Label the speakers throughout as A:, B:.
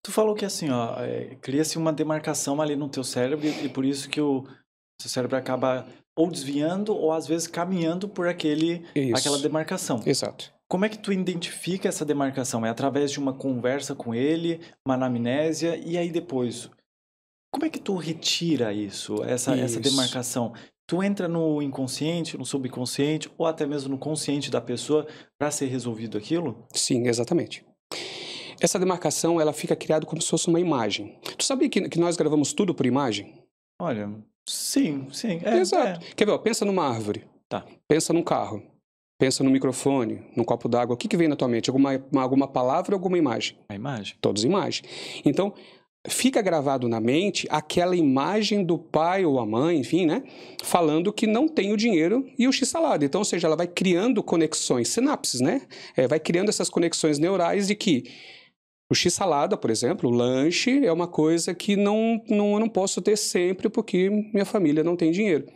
A: Tu falou que assim, ó, cria-se uma demarcação ali no teu cérebro e por isso que o seu cérebro acaba ou desviando ou às vezes caminhando por aquela
B: Isso,
A: demarcação.
B: exato.
A: Como é que tu identifica essa demarcação? É através de uma conversa com ele, uma anamnésia e aí depois, como é que tu retira isso, essa
B: Isso.
A: demarcação? Tu entra no inconsciente, no subconsciente ou até mesmo no consciente da pessoa para ser resolvido aquilo?
B: Sim, exatamente. Essa demarcação, ela fica criada como se fosse uma imagem. Tu sabia que nós gravamos tudo por imagem?
A: Olha, sim, sim,
B: Exato. Quer ver, ó, pensa numa árvore,
A: tá.
B: pensa num carro, pensa no microfone, num copo d'água. O que vem na tua mente? Alguma palavra ou alguma imagem?
A: A imagem.
B: Todos imagem. Então, fica gravado na mente aquela imagem do pai ou a mãe, enfim, né? Falando que não tem o dinheiro e o x-salada. Então, ou seja, ela vai criando conexões, sinapses, né? Vai criando essas conexões neurais de que o x-salada, por exemplo, o lanche, é uma coisa que eu não posso ter sempre porque minha família não tem dinheiro.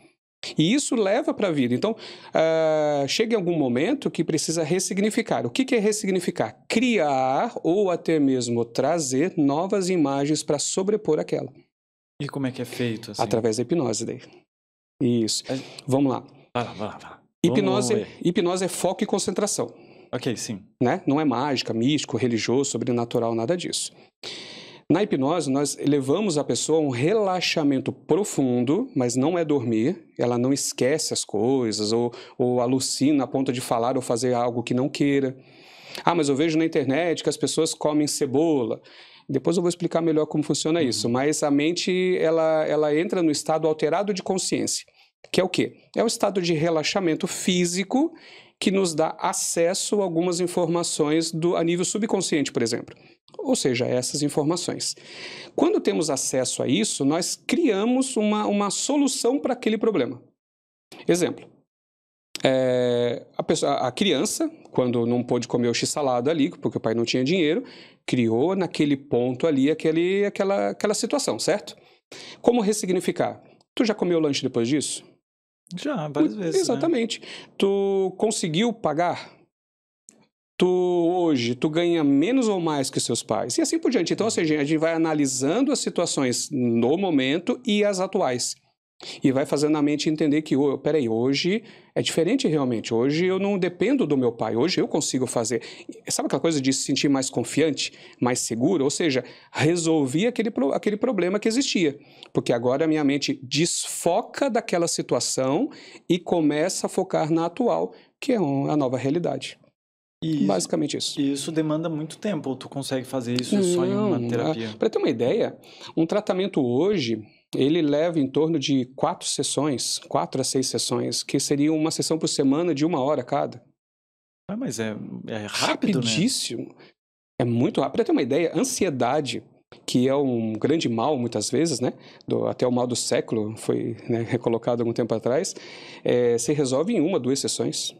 B: E isso leva para a vida. Então, chega em algum momento que precisa ressignificar. O que é ressignificar? Criar ou até mesmo trazer novas imagens para sobrepor aquela.
A: E como é que é feito, assim?
B: Através da hipnose daí. Isso.
A: É-
B: Vamos lá.
A: vai lá. Vamos ver.
B: Hipnose é foco e concentração.
A: Ok, sim.
B: Né? Não é mágica, místico, religioso, sobrenatural, nada disso. Na hipnose, nós levamos a pessoa a um relaxamento profundo, mas não é dormir, ela não esquece as coisas ou alucina a ponto de falar ou fazer algo que não queira. Ah, mas eu vejo na internet que as pessoas comem cebola. Depois eu vou explicar melhor como funciona isso, mas a mente ela entra no estado alterado de consciência, que é o quê? É o estado de relaxamento físico que nos dá acesso a algumas informações a nível subconsciente, por exemplo. Ou seja, essas informações. Quando temos acesso a isso, nós criamos uma solução para aquele problema. Exemplo, a criança, quando não pôde comer o x-salada ali, porque o pai não tinha dinheiro, criou naquele ponto ali aquela situação, certo? Como ressignificar? Tu já comeu lanche depois disso?
A: Já, várias vezes, né?
B: Exatamente. Tu conseguiu pagar? Hoje, tu ganha menos ou mais que seus pais? E assim por diante. Então, ou seja, a gente vai analisando as situações no momento e as atuais. E vai fazendo a mente entender que, peraí, hoje é diferente realmente. Hoje eu não dependo do meu pai, hoje eu consigo fazer. Sabe aquela coisa de se sentir mais confiante, mais seguro? Ou seja, resolvi aquele problema que existia. Porque agora a minha mente desfoca daquela situação e começa a focar na atual, que é a nova realidade. Basicamente isso.
A: E isso demanda muito tempo, ou tu consegue fazer isso só em uma terapia?
B: Para ter uma ideia, um tratamento hoje, ele leva em torno de 4 sessões, 4 a 6 sessões, que seria uma sessão por semana de 1 hora cada.
A: Ah, mas é rápido, né?
B: Rapidíssimo. É muito rápido. Para ter uma ideia, ansiedade, que é um grande mal muitas vezes, né? Até o mal do século, foi, né, recolocado algum tempo atrás, se resolve em 1, 2 sessões.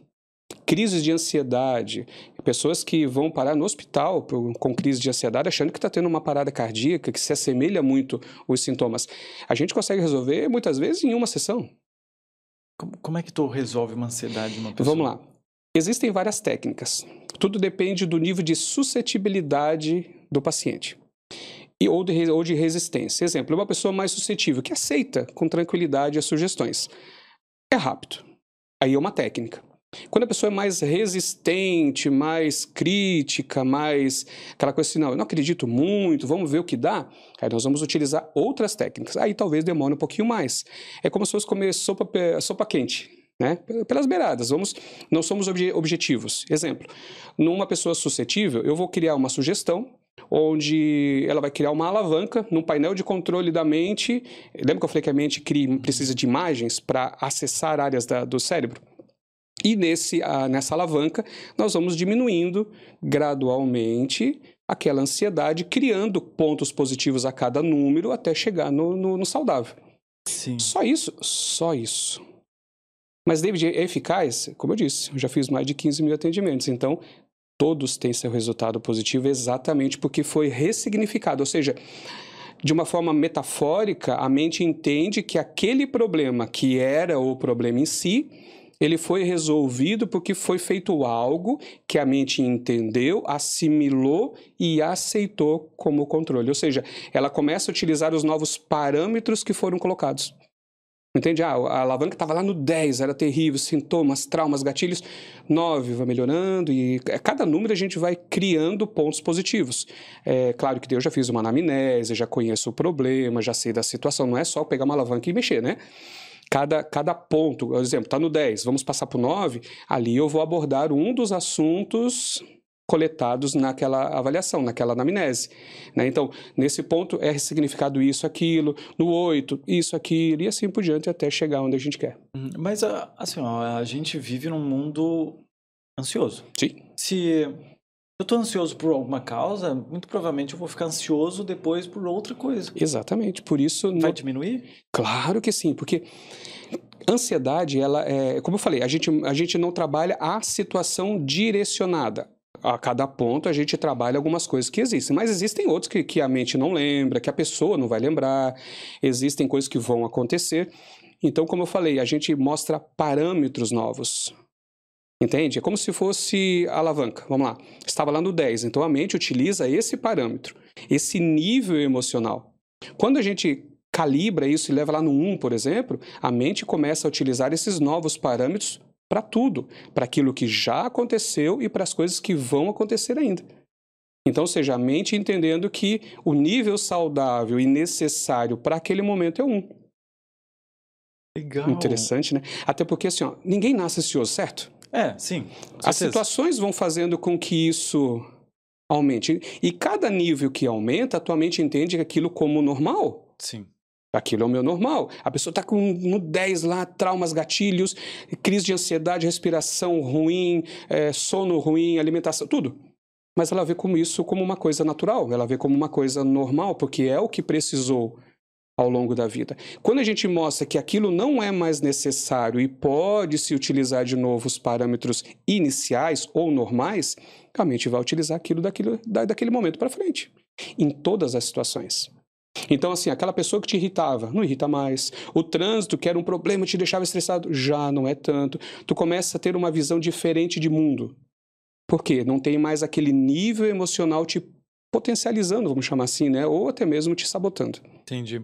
B: Crises de ansiedade, pessoas que vão parar no hospital com crise de ansiedade achando que está tendo uma parada cardíaca que se assemelha muito aos sintomas. A gente consegue resolver muitas vezes em 1 sessão.
A: Como é que tu resolve uma ansiedade de uma pessoa?
B: Vamos lá. Existem várias técnicas. Tudo depende do nível de suscetibilidade do paciente ou de resistência. Exemplo, uma pessoa mais suscetível que aceita com tranquilidade as sugestões. É rápido. Aí é uma técnica. Quando a pessoa é mais resistente, mais crítica, mais aquela coisa assim, não, eu não acredito muito, vamos ver o que dá, aí nós vamos utilizar outras técnicas. Aí talvez demore um pouquinho mais. É como se fosse comer sopa quente, né? Pelas beiradas, não somos objetivos. Exemplo, numa pessoa suscetível, eu vou criar uma sugestão onde ela vai criar uma alavanca num painel de controle da mente. Lembra que eu falei que a mente precisa de imagens para acessar áreas do cérebro? E nessa alavanca, nós vamos diminuindo gradualmente aquela ansiedade, criando pontos positivos a cada número até chegar no saudável.
A: Sim.
B: Só isso? Só isso. Mas, David, é eficaz? Como eu disse, eu já fiz mais de 15 mil atendimentos, então todos têm seu resultado positivo exatamente porque foi ressignificado, ou seja, de uma forma metafórica, a mente entende que aquele problema que era o problema em si, Ele foi resolvido porque foi feito algo que a mente entendeu, assimilou e aceitou como controle. Ou seja, ela começa a utilizar os novos parâmetros que foram colocados. Entende? A alavanca estava lá no 10, era terrível, sintomas, traumas, gatilhos. 9 vai melhorando e cada número a gente vai criando pontos positivos. É claro que eu já fiz uma anamnese, já conheço o problema, já sei da situação. Não é só pegar uma alavanca e mexer, né? Cada ponto, por exemplo, está no 10, vamos passar para o 9, ali eu vou abordar um dos assuntos coletados naquela avaliação, naquela anamnese. Né? Então, nesse ponto é significado isso, aquilo, no 8, isso, aquilo, e assim por diante até chegar onde a gente quer.
A: Mas, assim, ó, a gente vive num mundo ansioso.
B: Sim.
A: Se eu estou ansioso por alguma causa, muito provavelmente eu vou ficar ansioso depois por outra coisa.
B: Exatamente, por isso...
A: Vai diminuir?
B: Claro que sim, porque ansiedade, ela é, como eu falei, a gente não trabalha a situação direcionada. A cada ponto a gente trabalha algumas coisas que existem, mas existem outros que a mente não lembra, que a pessoa não vai lembrar, existem coisas que vão acontecer. Então, como eu falei, a gente mostra parâmetros novos. Entende? É como se fosse a alavanca. Vamos lá. Estava lá no 10, então a mente utiliza esse parâmetro, esse nível emocional. Quando a gente calibra isso e leva lá no 1, por exemplo, a mente começa a utilizar esses novos parâmetros para tudo, para aquilo que já aconteceu e para as coisas que vão acontecer ainda. Então, ou seja, a mente entendendo que o nível saudável e necessário para aquele momento é 1.
A: Legal.
B: Interessante, né? Até porque, assim, ó, ninguém nasce ansioso, certo?
A: Sim.
B: As situações vão fazendo com que isso aumente. E cada nível que aumenta, a tua mente entende aquilo como normal.
A: Sim.
B: Aquilo é o meu normal. A pessoa está no 10 lá, traumas, gatilhos, crise de ansiedade, respiração ruim, sono ruim, alimentação, tudo. Mas ela vê como isso como uma coisa natural, ela vê como uma coisa normal, porque é o que precisou ao longo da vida. Quando a gente mostra que aquilo não é mais necessário e pode-se utilizar de novo os parâmetros iniciais ou normais, a mente vai utilizar aquilo daquele momento para frente, em todas as situações. Então, assim, aquela pessoa que te irritava, não irrita mais. O trânsito, que era um problema, te deixava estressado, já não é tanto. Tu começa a ter uma visão diferente de mundo. Por quê? Não tem mais aquele nível emocional te potencializando, vamos chamar assim, né? Ou até mesmo te sabotando.
A: Entendi.